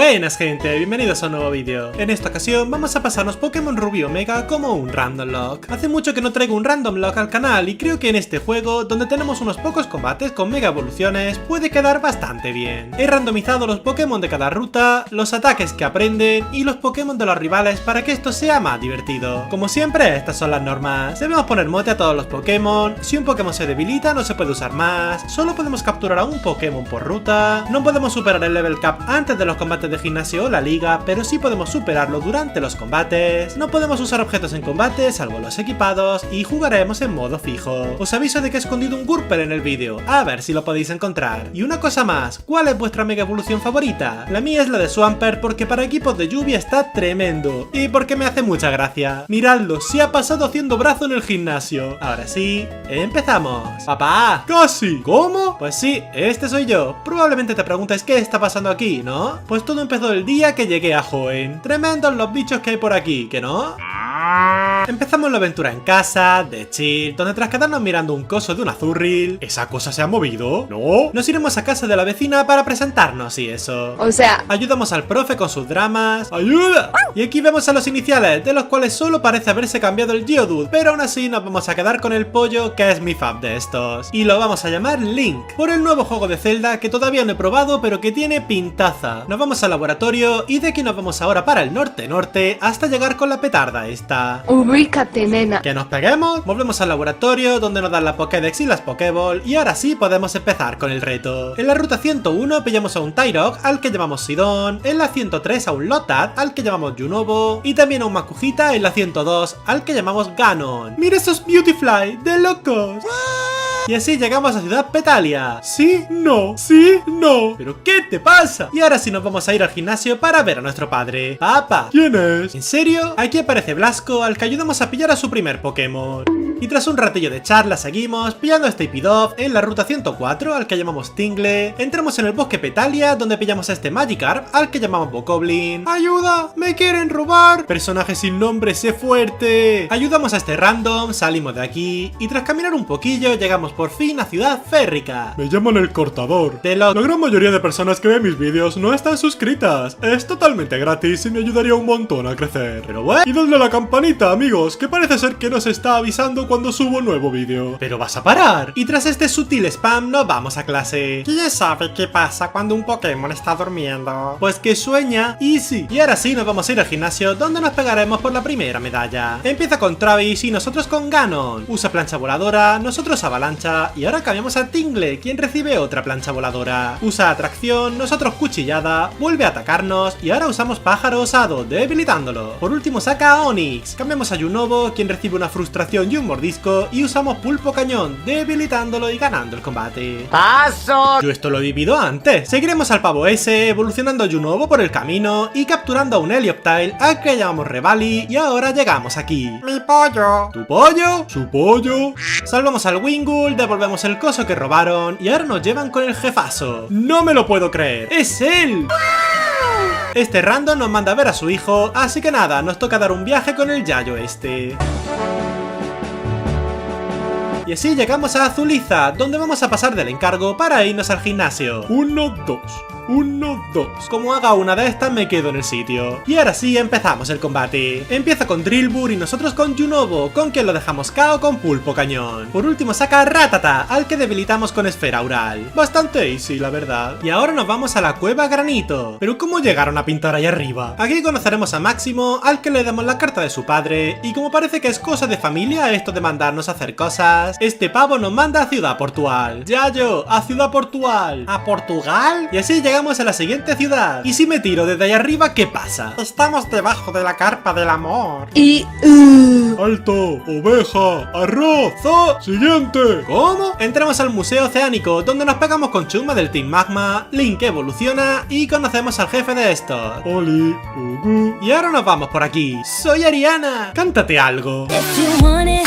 Buenas gente, bienvenidos a un nuevo vídeo. En esta ocasión vamos a pasarnos Pokémon Rubí Omega como un Random Lock. Hace mucho que no traigo un Random Lock al canal y creo que en este juego, donde tenemos unos pocos combates con Mega Evoluciones, puede quedar bastante bien. He randomizado los Pokémon de cada ruta, los ataques que aprenden y los Pokémon de los rivales para que esto sea más divertido. Como siempre, estas son las normas. Debemos poner mote a todos los Pokémon, si un Pokémon se debilita no se puede usar más, solo podemos capturar a un Pokémon por ruta, no podemos superar el level cap antes de los combates de gimnasio o la liga, pero sí podemos superarlo durante los combates, no podemos usar objetos en combate salvo los equipados y jugaremos en modo fijo. Os aviso de que he escondido un Gurper en el vídeo, a ver si lo podéis encontrar. Y una cosa más, ¿cuál es vuestra mega evolución favorita? La mía es la de Swampert porque para equipos de lluvia está tremendo y porque me hace mucha gracia. Miradlo, se ha pasado haciendo brazo en el gimnasio. Ahora sí, empezamos. ¡Papá! ¡Casi! ¿Cómo? Pues sí, este soy yo. Probablemente te preguntes qué está pasando aquí, ¿no? Pues todo empezó el día que llegué a Hoenn. Tremendos los bichos que hay por aquí, ¿que no? Empezamos la aventura en casa, de chill, donde tras quedarnos mirando un coso de un azurril... ¿Esa cosa se ha movido? ¿No? Nos iremos a casa de la vecina para presentarnos y eso. O sea... Ayudamos al profe con sus dramas. ¡Ayuda! Y aquí vemos a los iniciales, de los cuales solo parece haberse cambiado el Geodude, pero aún así nos vamos a quedar con el pollo, que es mi fab de estos. Y lo vamos a llamar Link, por el nuevo juego de Zelda que todavía no he probado, pero que tiene pintaza. Nos vamos al laboratorio y de aquí nos vamos ahora para el norte-norte hasta llegar con la petarda esta. Ubícate, nena. ¿Que nos peguemos? Volvemos al laboratorio donde nos dan la Pokédex y las Pokéball y ahora sí podemos empezar con el reto. En la ruta 101 pillamos a un Tyrogue al que llamamos Sidon, en la 103 a un Lotad al que llamamos Junobo y también a un Makujita en la 102 al que llamamos Ganon. ¡Mira esos Beautifly! ¡De locos! Y así llegamos a Ciudad Petalia. ¿Sí? No. ¿Sí? No. ¿Pero qué te pasa? Y ahora sí nos vamos a ir al gimnasio para ver a nuestro padre. ¡Papá! ¿Quién es? ¿En serio? Aquí aparece Blasco, al que ayudamos a pillar a su primer Pokémon. Y tras un ratillo de charla seguimos pillando a este Epidove en la ruta 104 al que llamamos Tingle. Entramos en el bosque Petalia donde pillamos a este Magikarp al que llamamos Bokoblin. ¡Ayuda! ¡Me quieren robar! Personaje sin nombre, sé fuerte. Ayudamos a este random, salimos de aquí y tras caminar un poquillo llegamos por fin a Ciudad Férrica. Me llaman el cortador. La gran mayoría de personas que ven mis vídeos no están suscritas. Es totalmente gratis y me ayudaría un montón a crecer. Pero bueno, y dadle a la campanita, amigos, que parece ser que nos está avisando cuando subo un nuevo vídeo. Pero vas a parar. Y tras este sutil spam nos vamos a clase. ¿Quién sabe qué pasa cuando un Pokémon está durmiendo? Pues que sueña Easy. Y ahora sí nos vamos a ir al gimnasio donde nos pegaremos por la primera medalla. Empieza con Travis y nosotros con Ganon. Usa plancha voladora, nosotros avalancha. Y ahora cambiamos a Tingle, quien recibe otra plancha voladora. Usa atracción, nosotros cuchillada, vuelve a atacarnos y ahora usamos pájaro osado, debilitándolo. Por último saca a Onix. Cambiamos a Junobo, quien recibe una frustración y un mordisco, y usamos pulpo cañón, debilitándolo y ganando el combate. ¡Paso! Yo esto lo he vivido antes. Seguiremos al pavo ese, evolucionando a Junobo por el camino y capturando a un Helioptile al que llamamos Revali, y ahora llegamos aquí. ¡Mi pollo! ¿Tu pollo? ¿Su pollo? Salvamos al Wingull, devolvemos el coso que robaron y ahora nos llevan con el jefazo. ¡No me lo puedo creer! ¡Es él! Este random nos manda a ver a su hijo, así que nada, nos toca dar un viaje con el Yayo este. Y así llegamos a Azuliza, donde vamos a pasar del encargo para irnos al gimnasio. 1, 2... 1, 2. Como haga una de estas me quedo en el sitio. Y ahora sí empezamos el combate. Empieza con Drillbur y nosotros con Junobo, con quien lo dejamos KO con pulpo cañón. Por último saca a Rattata, al que debilitamos con esfera aural. Bastante easy, la verdad. Y ahora nos vamos a la cueva Granito. Pero ¿cómo llegaron a pintar ahí arriba? Aquí conoceremos a Máximo, al que le damos la carta de su padre. Y como parece que es cosa de familia esto de mandarnos a hacer cosas, este pavo nos manda a Ciudad Portual. Yayo, a Ciudad Portual. ¿A Portugal? Y así llegamos a la siguiente ciudad. Y si me tiro desde ahí arriba, ¿qué pasa? Estamos debajo de la carpa del amor. Y... ¡Alto! ¡Oveja! ¡Arroz! ¡Zo! ¡Siguiente! ¿Cómo? Entramos al Museo Oceánico, donde nos pegamos con Chuma del Team Magma, Link evoluciona y conocemos al jefe de estos. Oli, Ugu. Y ahora nos vamos por aquí. ¡Soy Ariana! ¡Cántate algo! If you want it,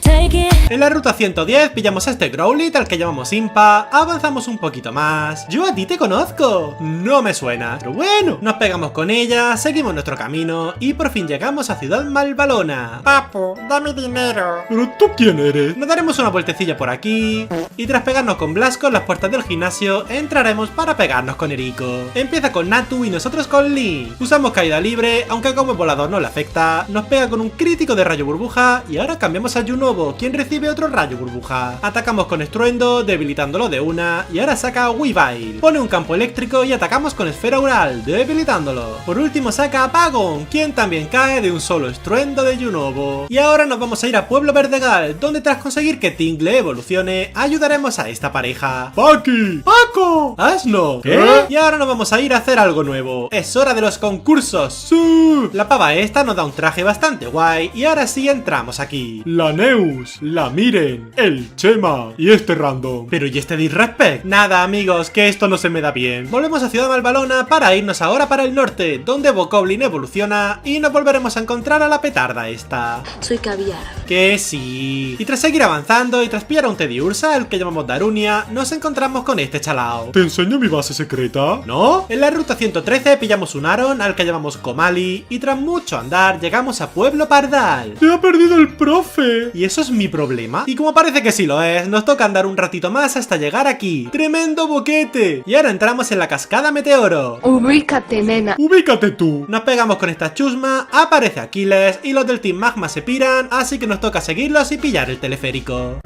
take it. En la ruta 110 pillamos a este Growlithe al que llamamos Impa, avanzamos un poquito más. Yo a ti te conozco. No me suena, pero bueno. Nos pegamos con ella, seguimos nuestro camino y por fin llegamos a Ciudad Malvalona. Papu, dame dinero. ¿Pero tú quién eres? Nos daremos una vueltecilla por aquí y tras pegarnos con Blasco en las puertas del gimnasio entraremos para pegarnos con Erico. Empieza con Natu y nosotros con Lee. Usamos caída libre, aunque como el volador no le afecta, nos pega con un crítico de rayo burbuja y ahora cambiamos a Junobo, quien recibe otro rayo burbuja. Atacamos con estruendo, debilitándolo de una y ahora saca Weavile. Pone un campo eléctrico y atacamos con esfera oral, debilitándolo. Por último saca a Pagon, quien también cae de un solo estruendo de Junobo. Y ahora nos vamos a ir a Pueblo Verdegal, donde tras conseguir que Tingle evolucione, ayudaremos a esta pareja. ¡Paki! ¡Paco! ¡Asno! ¿Qué? Y ahora nos vamos a ir a hacer algo nuevo. Es hora de los concursos. ¡Sí! La pava esta nos da un traje bastante guay y ahora sí entramos aquí. La Neus, la Miren, el Chema y este random. Pero ¿y este disrespect? Nada amigos, que esto no se me da bien. Volvemos a Ciudad Malvalona para irnos ahora para el norte, donde Bokoblin evoluciona y nos volveremos a encontrar a la petarda esta. Soy caviar. Que sí. Y tras seguir avanzando y tras pillar a un Teddiursa, el que llamamos Darunia, nos encontramos con este chalao. ¿Te enseño mi base secreta? ¿No? En la ruta 113 pillamos un Aron al que llamamos Komali y tras mucho andar llegamos a Pueblo Pardal. ¡Te ha perdido el profe! ¿Y eso es mi problema? Y como parece que sí lo es, nos toca andar un ratito más hasta llegar aquí. ¡Tremendo boquete! Y ahora entramos en la cascada Meteoro. Ubícate, nena. ¡Ubícate tú! Nos pegamos con esta chusma, aparece Aquiles y los del Team Magma se piran, así que nos toca seguirlos y pillar el teleférico.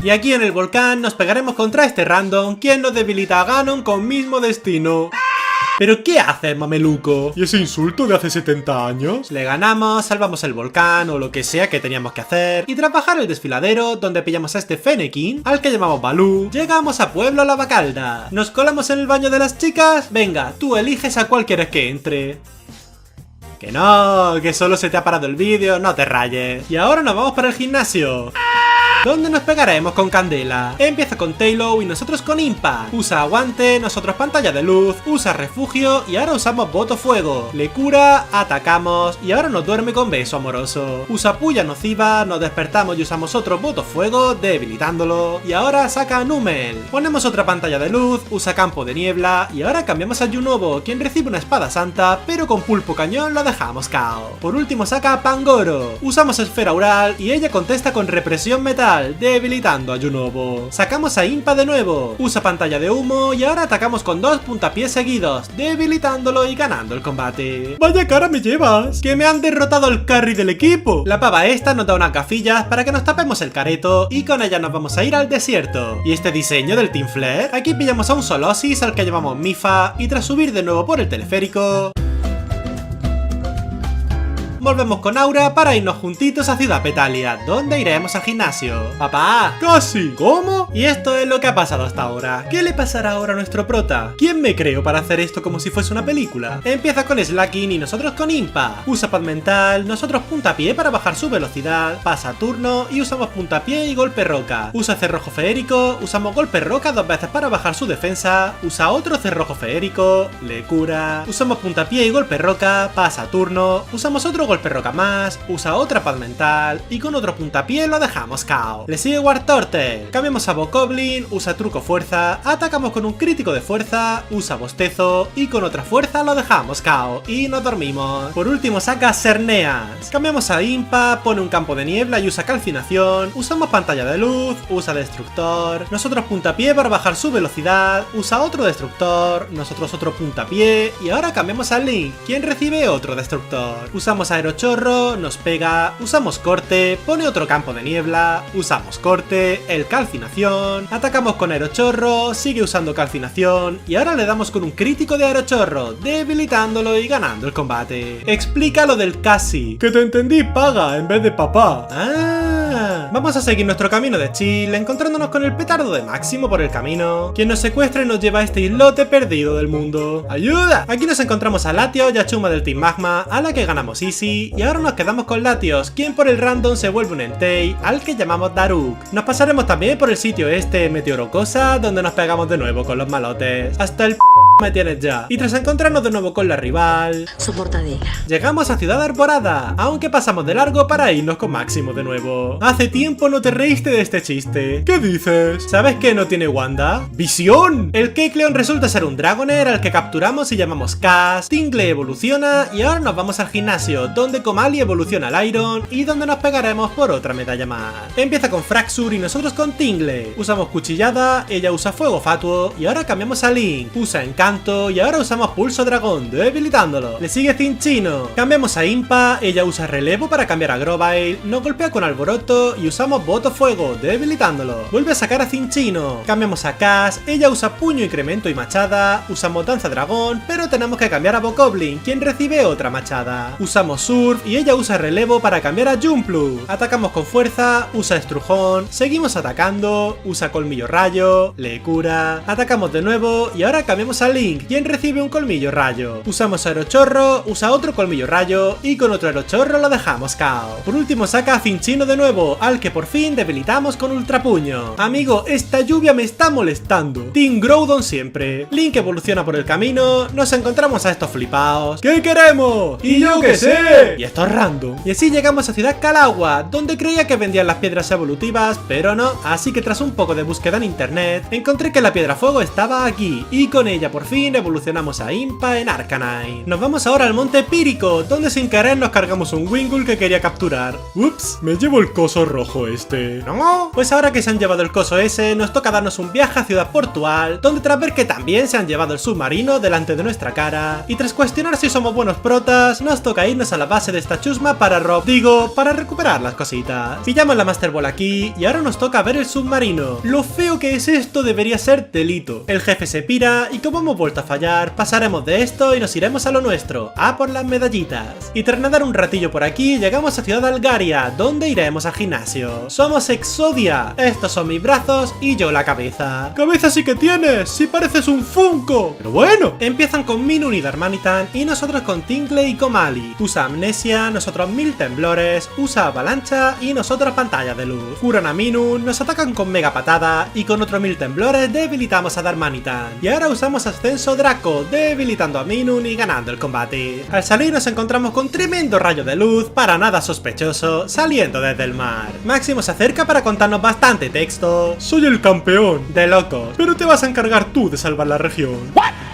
Y aquí en el volcán nos pegaremos contra este random, quien nos debilita a Ganon con mismo destino. ¿Pero qué haces, mameluco? ¿Y ese insulto de hace 70 años? Le ganamos, salvamos el volcán o lo que sea que teníamos que hacer y tras bajar el desfiladero, donde pillamos a este Fennekin, al que llamamos Baloo, llegamos a Pueblo Lavacalda. ¿Nos colamos en el baño de las chicas? Venga, tú eliges a cuál quieres que entre. Que no, que solo se te ha parado el vídeo, no te rayes. Y ahora nos vamos para el gimnasio, donde nos pegaremos con Candela. Empieza con Taillow y nosotros con Impact. Usa aguante, nosotros pantalla de luz, usa refugio y ahora usamos voto fuego. Le cura, atacamos y ahora nos duerme con beso amoroso. Usa puya nociva, nos despertamos y usamos otro voto fuego, debilitándolo. Y ahora saca a Numel. Ponemos otra pantalla de luz, usa campo de niebla y ahora cambiamos a Junobo, quien recibe una espada santa, pero con pulpo cañón lo dejamos KO. Por último saca a Pangoro. Usamos esfera oral y ella contesta con represión metal, debilitando a Junobo. Sacamos a Impa de nuevo, usa pantalla de humo y ahora atacamos con 2 puntapiés seguidos, debilitándolo y ganando el combate. ¡Vaya cara me llevas! ¡Que me han derrotado al carry del equipo! La pava esta nos da unas gafillas para que nos tapemos el careto y con ella nos vamos a ir al desierto. ¿Y este diseño del Team Flare? Aquí pillamos a un Solosis al que llamamos Mifa y tras subir de nuevo por el teleférico volvemos con Aura para irnos juntitos a Ciudad Petalia, donde iremos al gimnasio. ¡Papá! ¡Casi! ¿Cómo? Y esto es lo que ha pasado hasta ahora. ¿Qué le pasará ahora a nuestro prota? ¿Quién me creo para hacer esto como si fuese una película? Empieza con Slacking y nosotros con Impa. Usa pad mental, nosotros puntapié para bajar su velocidad, pasa turno y usamos puntapié y golpe roca. Usa cerrojo feérico, usamos golpe roca 2 veces para bajar su defensa, usa otro cerrojo feérico, le cura, usamos puntapié y golpe roca, pasa turno, usamos otro golpe roca más, usa otra pad mental y con otro puntapié lo dejamos KO. Le sigue War Turtle, cambiamos a Bokoblin, usa truco fuerza, atacamos con un crítico de fuerza, usa bostezo y con otra fuerza lo dejamos KO y nos dormimos. Por último saca Cerneas, cambiamos a Impa, pone un campo de niebla y usa calcinación, usamos pantalla de luz, usa destructor, nosotros puntapié para bajar su velocidad, usa otro destructor, nosotros otro puntapié y ahora cambiamos a Link, quien recibe otro destructor. Usamos aerochorro, nos pega, usamos corte, pone otro campo de niebla, usamos corte, el calcinación, atacamos con aerochorro, sigue usando calcinación y ahora le damos con un crítico de aerochorro, debilitándolo y ganando el combate. Explica lo del casi. Que te entendí paga en vez de papá. Ah. buena! Vamos a seguir nuestro camino de chill, encontrándonos con el petardo de Máximo por el camino, quien nos secuestra y nos lleva a este islote perdido del mundo. ¡Ayuda! Aquí nos encontramos a Latios y a Chuma del Team Magma, a la que ganamos easy, y ahora nos quedamos con Latios, quien por el random se vuelve un Entei, al que llamamos Daruk. Nos pasaremos también por el sitio este Meteorocosa, donde nos pegamos de nuevo con los malotes. Hasta el me tienes ya. Y tras encontrarnos de nuevo con la rival, su mortadela, llegamos a Ciudad Arborada, aunque pasamos de largo para irnos con Máximo de nuevo. Hace tiempo no te reíste de este chiste. ¿Qué dices? ¿Sabes qué no tiene Wanda? ¡Visión! El Kecleon resulta ser un Dragonair al que capturamos y llamamos Cass. Tingle evoluciona y ahora nos vamos al gimnasio, donde Komali evoluciona al Iron y donde nos pegaremos por otra medalla más. Empieza con Fraxure y nosotros con Tingle. Usamos Cuchillada, ella usa Fuego Fatuo y ahora cambiamos a Link. Usa Encanto y ahora usamos Pulso Dragón, debilitándolo. Le sigue Cinchino. Cambiamos a Impa, ella usa Relevo para cambiar a Grovyle, nos golpea con Alboroto y usamos Voto Fuego, debilitándolo. Vuelve a sacar a Cinchino. Cambiamos a Cass, ella usa Puño, Incremento y Machada. Usamos Danza Dragón, pero tenemos que cambiar a Bokoblin, quien recibe otra machada. Usamos Surf y ella usa Relevo para cambiar a Jumplu. Atacamos con fuerza, usa Estrujón, seguimos atacando, usa Colmillo Rayo, le cura. Atacamos de nuevo y ahora cambiamos a Link, quien recibe un Colmillo Rayo. Usamos Aerochorro, usa otro Colmillo Rayo y con otro Aerochorro lo dejamos KO. Por último saca a Cinchino de nuevo, al que por fin debilitamos con Ultrapuño. Amigo, esta lluvia me está molestando. Team Groudon siempre. Link evoluciona por el camino, nos encontramos a estos flipaos. ¿Qué queremos? ¡Y yo qué sé! Y esto es random. Y así llegamos a Ciudad Calagua, donde creía que vendían las piedras evolutivas, pero no. Así que tras un poco de búsqueda en internet, encontré que la piedra fuego estaba aquí, y con ella por fin evolucionamos a Impa en Arcanine. Nos vamos ahora al Monte Pírico, donde sin querer nos cargamos un Wingull que quería capturar. Ups, me llevo el coso rojo este. ¿No? Pues ahora que se han llevado el coso ese, nos toca darnos un viaje a Ciudad Portual, donde tras ver que también se han llevado el submarino delante de nuestra cara, y tras cuestionar si somos buenos protas, nos toca irnos a la base de esta chusma para para recuperar las cositas. Pillamos la Master Ball aquí, y ahora nos toca ver el submarino. Lo feo que es esto debería ser delito. El jefe se pira, y como hemos vuelto a fallar, pasaremos de esto y nos iremos a lo nuestro, a por las medallitas. Y tras nadar un ratillo por aquí, llegamos a Ciudad Algaria, donde iremos al gimnasio. Somos Exodia, estos son mis brazos y yo la cabeza. ¡Cabeza sí que tienes! ¡Sí pareces un Funko! Pero bueno, empiezan con Minun y Darmanitan y nosotros con Tingle y Komali. Usa Amnesia, nosotros 1000 temblores, usa Avalancha y nosotros Pantalla de luz. Curan a Minun, nos atacan con Mega Patada y con otros 1000 temblores debilitamos a Darmanitan. Y ahora usamos Ascenso Draco, debilitando a Minun y ganando el combate. Al salir nos encontramos con tremendo rayo de luz, para nada sospechoso, saliendo desde el mar. Máximo se acerca para contarnos bastante texto. Soy el campeón de locos, pero te vas a encargar tú de salvar la región.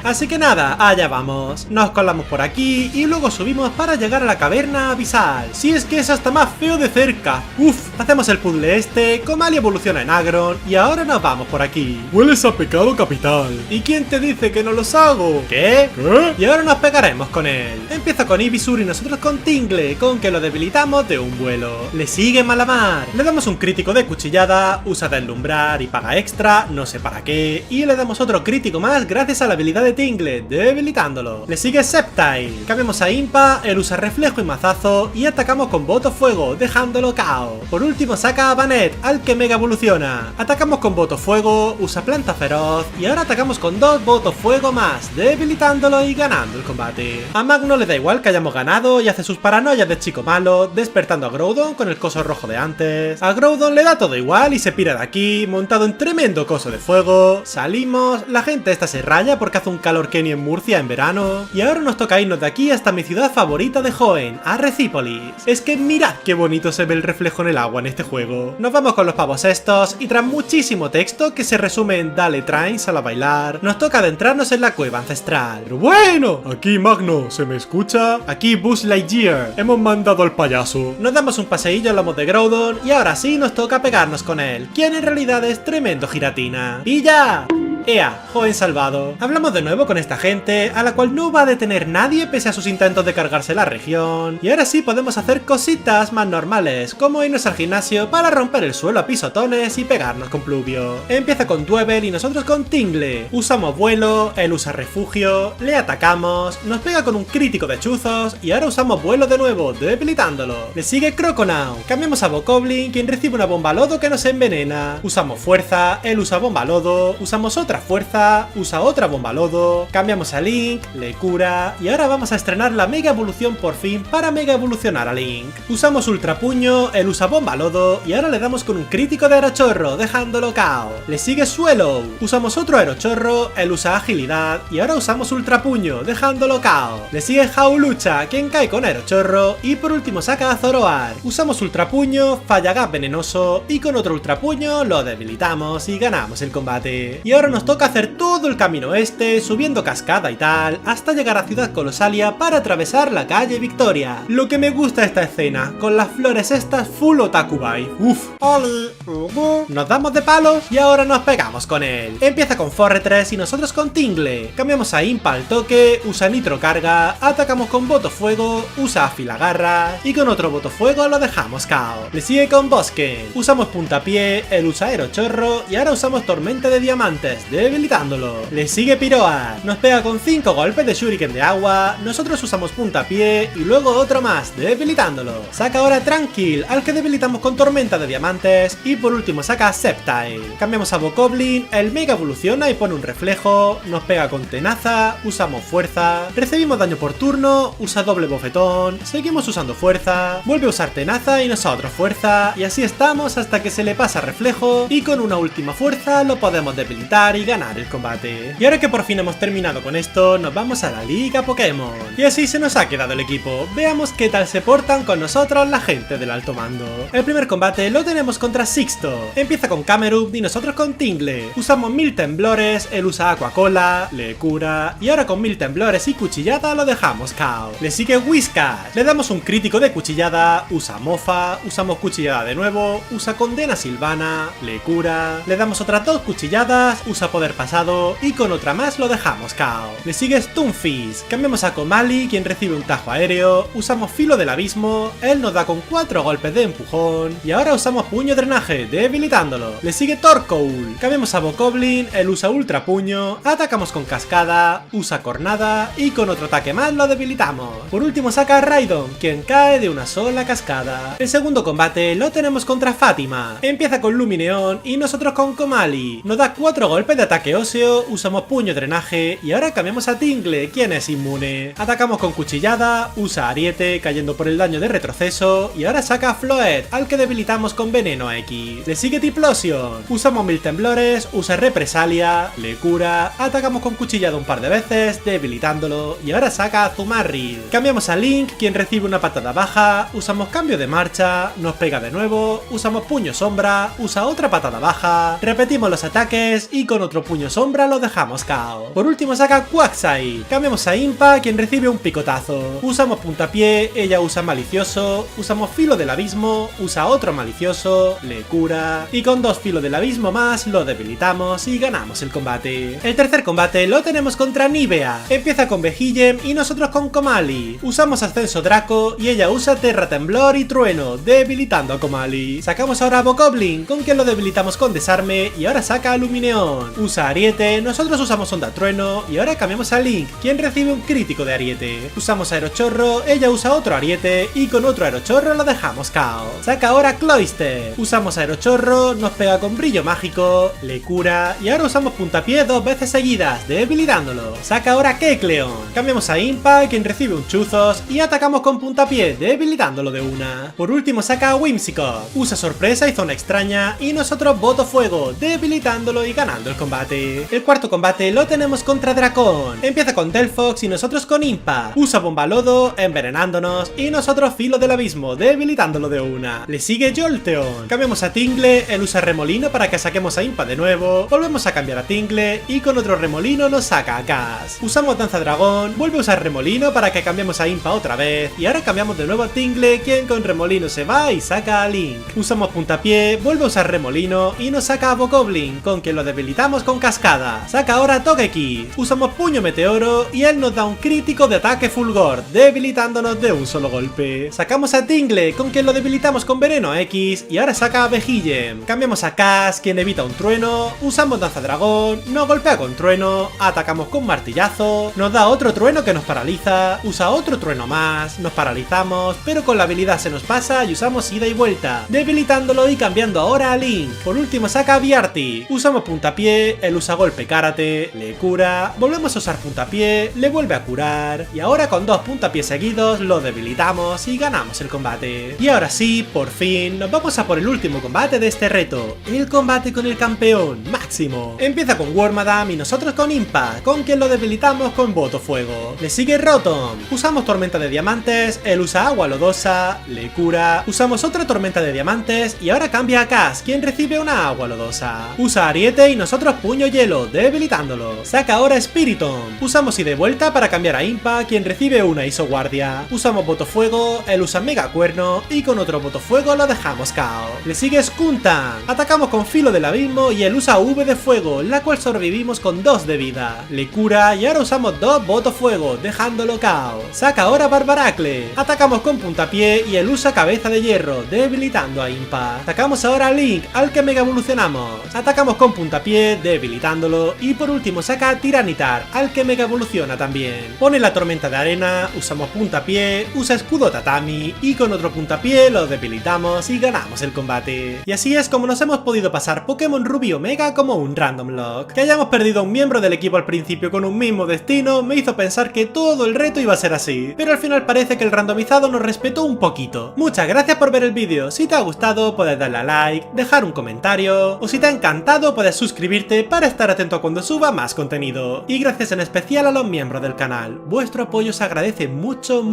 Así que nada, allá vamos. Nos colamos por aquí y luego subimos para llegar a la caverna abisal. Si es que es hasta más feo de cerca. Uf, hacemos el puzzle este, Komali evoluciona en Agron y ahora nos vamos por aquí. Hueles a pecado capital. ¿Y quién te dice que no los hago? ¿Qué? Y ahora nos pegaremos con él. Empieza con Ivysaur y nosotros con Tingle, con que lo debilitamos de un vuelo. Le sigue Malamar. Le damos un crítico de cuchillada, usa deslumbrar y paga extra, no sé para qué. Y le damos otro crítico más gracias a la habilidad de Tingle, debilitándolo. Le sigue Sceptile. Cambiamos a Impa, él usa reflejo y mazazo y atacamos con Voto Fuego, dejándolo KO. Por último saca a Banette, al que mega evoluciona. Atacamos con Voto Fuego, usa Planta Feroz y ahora atacamos con 2 Voto Fuego más, debilitándolo y ganando el combate. A Magno le da igual que hayamos ganado y hace sus paranoias de chico malo, despertando a Groudon con el coso rojo de antes. A Groudon le da todo igual y se pira de aquí, montado en tremendo coso de fuego. Salimos, la gente esta se raya porque hace un calor que ni en Murcia en verano. Y ahora nos toca irnos de aquí hasta mi ciudad favorita de Hoenn, Arrecípolis. Es que mirad qué bonito se ve el reflejo en el agua en este juego. Nos vamos con los pavos estos y tras muchísimo texto que se resume en Dale Trains a la bailar, nos toca adentrarnos en la cueva ancestral. Pero bueno, aquí Magno, ¿se me escucha? Aquí Buzz Lightyear, hemos mandado al payaso. Nos damos un paseillo al lomo de Groudon y ahora sí nos toca pegarnos con él, quien en realidad es tremendo giratina. ¡Y ya! Ea, joven salvado. Hablamos de nuevo con esta gente, a la cual no va a detener nadie pese a sus intentos de cargarse la región. Y ahora sí podemos hacer cositas más normales, como irnos al gimnasio para romper el suelo a pisotones y pegarnos con Pluvio. Empieza con Dwebel y nosotros con Tingle. Usamos vuelo, él usa refugio, le atacamos, nos pega con un crítico de chuzos y ahora usamos vuelo de nuevo, debilitándolo. Le sigue Croconaw. Cambiamos a Bokoblin, quien recibe una bomba lodo que nos envenena. Usamos fuerza, él usa bomba lodo, usamos otra fuerza, usa otra bomba lodo, cambiamos a Link, le cura y ahora vamos a estrenar la mega evolución por fin para mega evolucionar a Link. Usamos ultra puño, él usa bomba lodo y ahora le damos con un crítico de aerochorro, dejándolo KO. Le sigue Swallow. Usamos otro aerochorro, él usa agilidad y ahora usamos ultra puño, dejándolo KO. Le sigue Jaulucha, quien cae con aerochorro y por último saca a Zoroark. Usamos ultra puño, falla gas venenoso y con otro ultra puño lo debilitamos y ganamos el combate. Y ahora nos toca hacer todo el camino este, subiendo cascada y tal, hasta llegar a Ciudad Colosalia para atravesar la calle Victoria. Lo que me gusta de esta escena, con las flores estas full otaku vibe. Uff. Oli, ubu. Nos damos de palos y ahora nos pegamos con él. Empieza con Forretress y nosotros con Tingle. Cambiamos a Impa al toque, usa nitro carga, atacamos con botofuego, usa afilagarra y con otro botofuego lo dejamos KO. Le sigue con Bosque. Usamos puntapié, él usa aerochorro y ahora usamos tormenta de diamantes, debilitándolo. Le sigue Piroa. Nos pega con 5 golpes de shuriken de agua, nosotros usamos puntapié y luego otro más, debilitándolo. Saca ahora Tranquil, al que debilitamos con tormenta de diamantes y por último saca Sceptile. Cambiamos a Bokoblin, el mega evoluciona y pone un reflejo, nos pega con tenaza, usamos fuerza, recibimos daño por turno, usa doble bofetón, seguimos usando fuerza, vuelve a usar tenaza y nosotros fuerza y así estamos hasta que se le pasa reflejo y con una última fuerza lo podemos debilitar y ganar el combate. Y ahora que por fin hemos terminado con esto, nos vamos a la Liga Pokémon. Y así se nos ha quedado el equipo. Veamos qué tal se portan con nosotros la gente del alto mando. El primer combate lo tenemos contra Sixto. Empieza con Camerupt y nosotros con Tingle. Usamos 1000 temblores, él usa Aquacola, le cura y ahora con 1000 temblores y cuchillada lo dejamos KO. Le sigue Whiskas. Le damos un crítico de cuchillada, usa mofa, usamos cuchillada de nuevo, usa condena silvana, le cura, le damos otras 2 cuchilladas, usa poder pasado y con otra más lo dejamos KO. Le sigue Stunfisk. Cambiamos a Komali, quien recibe un tajo aéreo, usamos filo del abismo, él nos da con 4 golpes de empujón y ahora usamos puño drenaje, debilitándolo. Le sigue Torkoul. Cambiamos a Bokoblin, él usa ultra puño, atacamos con cascada, usa cornada y con otro ataque más lo debilitamos. Por último saca a Raidon, quien cae de una sola cascada. El segundo combate lo tenemos contra Fátima. Empieza con Lumineón y nosotros con Komali. Nos da 4 golpes de ataque óseo, usamos puño drenaje y ahora cambiamos a Tingle, quien es inmune. Atacamos con cuchillada, usa ariete cayendo por el daño de retroceso y ahora saca a Floet, al que debilitamos con veneno X. Le sigue Typhlosion. Usamos 1000 temblores, usa represalia, le cura, atacamos con cuchillada un par de veces, debilitándolo y ahora saca a Zumarri. Cambiamos a Link, quien recibe una patada baja, usamos cambio de marcha, nos pega de nuevo, usamos puño sombra, usa otra patada baja, repetimos los ataques y con otro puño sombra lo dejamos KO. Por último saca Quagsire. Cambiamos a Impa, quien recibe un picotazo. Usamos puntapié, ella usa malicioso, usamos filo del abismo, usa otro malicioso, le cura y con 2 filos del abismo más lo debilitamos y ganamos el combate. El tercer combate lo tenemos contra Nivea. Empieza con Vehillem y nosotros con Komali. Usamos ascenso Draco y ella usa Terra Temblor y Trueno, debilitando a Komali. Sacamos ahora a Bokoblin, con quien lo debilitamos con desarme y ahora saca a Lumineón. Usa ariete, nosotros usamos onda trueno y ahora cambiamos a Link, quien recibe un crítico de ariete. Usamos aerochorro, ella usa otro ariete y con otro aerochorro lo dejamos KO. Saca ahora Cloyster. Usamos aerochorro, nos pega con brillo mágico, le cura y ahora usamos puntapié 2 veces seguidas, debilitándolo. Saca ahora Kecleon. Cambiamos a Impa, quien recibe un chuzos y atacamos con puntapié, debilitándolo de una. Por último saca a Whimsicott. Usa sorpresa y zona extraña y nosotros boto fuego, debilitándolo y ganando el combate. El cuarto combate lo tenemos contra Dracón. Empieza con Delphox y nosotros con Impa. Usa bomba lodo, envenenándonos y nosotros filo del abismo, debilitándolo de una. Le sigue Jolteon. Cambiamos a Tingle, él usa remolino para que saquemos a Impa de nuevo. Volvemos a cambiar a Tingle y con otro remolino nos saca a Cass. Usamos danza dragón, vuelve a usar remolino para que cambiemos a Impa otra vez y ahora cambiamos de nuevo a Tingle, quien con remolino se va y saca a Link. Usamos puntapié, vuelve a usar remolino y nos saca a Bokoblin, con quien lo debilitamos debilitamos con cascada. Saca ahora Togekiss. Usamos puño meteoro y él nos da un crítico de ataque fulgor, debilitándonos de un solo golpe. Sacamos a Tingle, con quien lo debilitamos con veneno X, y ahora saca a Vejillem. Cambiamos a Cass, quien evita un trueno. Usamos danza dragón, nos golpea con trueno. Atacamos con martillazo, nos da otro trueno que nos paraliza. Usa otro trueno más, nos paralizamos, pero con la habilidad se nos pasa y usamos ida y vuelta, debilitándolo y cambiando ahora a Link. Por último saca a Biarty. Usamos puntapié, él usa golpe karate, le cura, volvemos a usar puntapié, le vuelve a curar, y ahora con 2 puntapiés seguidos lo debilitamos y ganamos el combate. Y ahora sí, por fin, nos vamos a por el último combate de este reto, el combate con el campeón, Máximo. Empieza con Wormadam y nosotros con Impa, con quien lo debilitamos con Voto Fuego. Le sigue Rotom, usamos tormenta de diamantes, él usa agua lodosa, le cura, usamos otra tormenta de diamantes y ahora cambia a Cass, quien recibe una agua lodosa. Usa Ariete y nosotros puño hielo, debilitándolo. Saca ahora Spiritomb, usamos ida y vuelta para cambiar a Impa, quien recibe una Isoguardia. Usamos Voto Fuego, él usa Mega Cuerno y con otro Voto Fuego lo dejamos KO. Le sigue Skuntank, atacamos con Filo del Abismo y él usa V de Fuego, la cual sobrevivimos con 2 de vida. Le cura y ahora usamos 2 Voto Fuego, dejándolo KO. Saca ahora Barbaracle, atacamos con puntapié y él usa Cabeza de Hierro, debilitando a Impa. Sacamos ahora a Link, al que mega evolucionamos. Atacamos con puntapié, debilitándolo. Y por último saca a Tiranitar, al que mega evoluciona también. Pone la tormenta de arena, usamos puntapié, usa escudo tatami y con otro puntapié lo debilitamos y ganamos el combate. Y así es como nos hemos podido pasar Pokémon Rubí Omega como un random lock. Que hayamos perdido a un miembro del equipo al principio con un mismo destino me hizo pensar que todo el reto iba a ser así, pero al final parece que el randomizado nos respetó un poquito. Muchas gracias por ver el vídeo, si te ha gustado puedes darle a like, dejar un comentario, o si te ha encantado puedes suscribirte para estar atento a cuando suba más contenido. Y gracias en especial a los miembros del canal, vuestro apoyo se agradece mucho.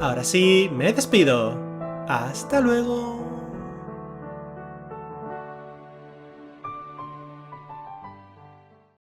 Ahora sí, me despido. Hasta luego.